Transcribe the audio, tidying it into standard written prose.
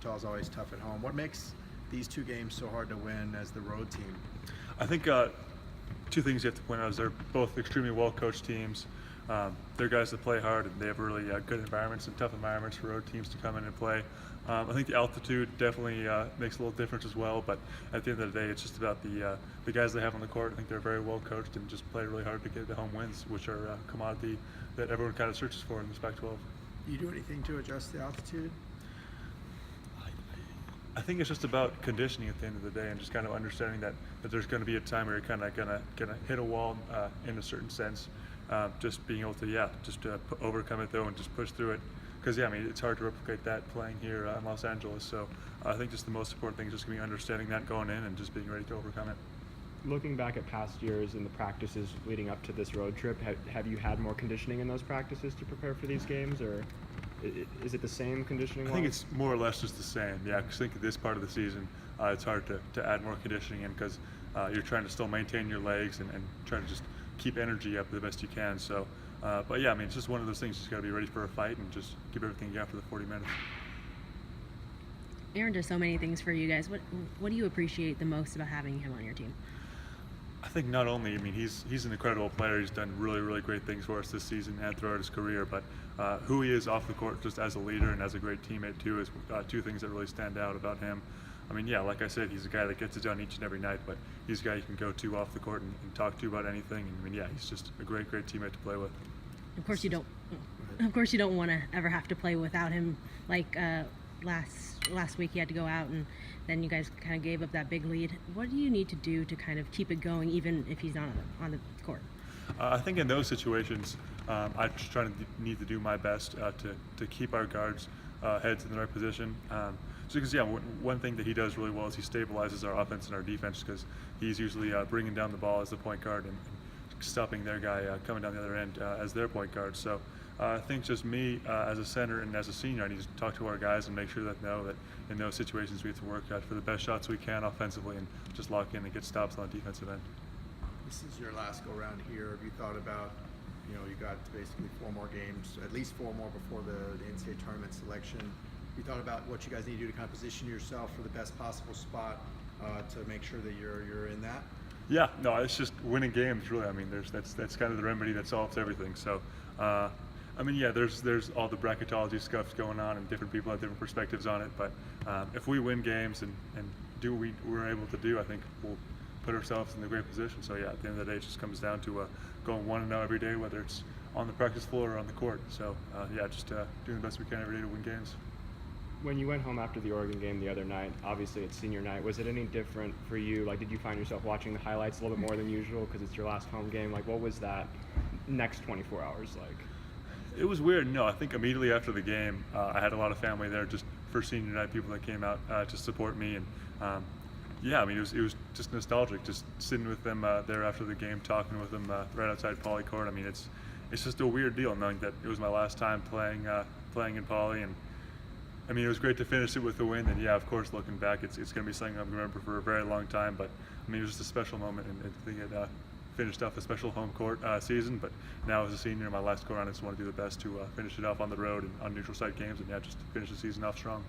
Wichita is always tough at home. What makes these two games so hard to win as the road team? I think two things you have to point out is they're both extremely well-coached teams. They're guys that play hard, and they have really good environments and tough environments for road teams to come in and play. I think the altitude definitely makes a little difference as well, but at the end of the day, it's just about the guys they have on the court. I think they're very well-coached and just play really hard to get the home wins, which are a commodity that everyone kind of searches for in this Pac-12. Do you do anything to adjust the altitude? I think it's just about conditioning at the end of the day, and just kind of understanding that there's going to be a time where you're kind of gonna hit a wall in a certain sense. Just being able to overcome it though and just push through it, because I mean it's hard to replicate that playing here in Los Angeles. So I think just the most important thing is just going to be understanding that going in and just being ready to overcome it. Looking back at past years and the practices leading up to this road trip, have you had more conditioning in those practices to prepare for these games, or is it the same conditioning? I think it's more or less just the same. Yeah, because I think at this part of the season, it's hard to add more conditioning in, because you're trying to still maintain your legs and try to just keep energy up the best you can. So, but yeah, I mean, it's just one of those things. You just got to be ready for a fight and just give everything you got for the 40 minutes. Aaron does so many things for you guys. What do you appreciate the most about having him on your team? I think not only, I mean, he's an incredible player. He's done really great things for us this season and throughout his career. But who he is off the court, just as a leader and as a great teammate too, is two things that really stand out about him. I mean, yeah, like I said, he's a guy that gets it done each and every night. But he's a guy you can go to off the court and talk to about anything. And I mean, yeah, he's just a great teammate to play with. Of course, you don't. Of course, you don't want to ever have to play without him. Like last week, he had to go out, and then you guys kind of gave up that big lead. What do you need to do to kind of keep it going, even if he's not on the court? I think in those situations, I just need to do my best to keep our guards' heads in the right position. Just because, yeah, one thing that he does really well is he stabilizes our offense and our defense, because he's usually bringing down the ball as the point guard and stopping their guy coming down the other end as their point guard. So I think just me as a center and as a senior, I need to talk to our guys and make sure that know that in those situations we have to work for the best shots we can offensively and just lock in and get stops on the defensive end. This is your last go round here. Have you thought about, you got basically 4 more games, at least 4 more before the NCAA tournament selection. Have you thought about what you guys need to do to kind of position yourself for the best possible spot to make sure that you're in that? Yeah, no, it's just winning games, really. I mean, that's kind of the remedy that solves everything. So, I mean, yeah, there's all the bracketology stuff going on, and different people have different perspectives on it. But if we win games and do what we're able to do, I think we'll put ourselves in a great position. So yeah, at the end of the day, it just comes down to going 1-0 every day, whether it's on the practice floor or on the court. So yeah, just doing the best we can every day to win games. When you went home after the Oregon game the other night, obviously it's senior night, was it any different for you? Like, did you find yourself watching the highlights a little bit more than usual because it's your last home game? Like, what was that next 24 hours like? It was weird. No, I think immediately after the game, I had a lot of family there just for senior night, people that came out to support me. And yeah, I mean, it was just nostalgic, just sitting with them there after the game, talking with them right outside Poly Court. I mean, it's just a weird deal knowing that it was my last time playing in Poly. And I mean, it was great to finish it with the win. And yeah, of course, looking back, it's going to be something I'm going to remember for a very long time. But I mean, it was just a special moment, and I think it finished off a special home court season. But now as a senior, my last go around, I just want to do the best to finish it off on the road and on neutral site games, and yeah, just finish the season off strong.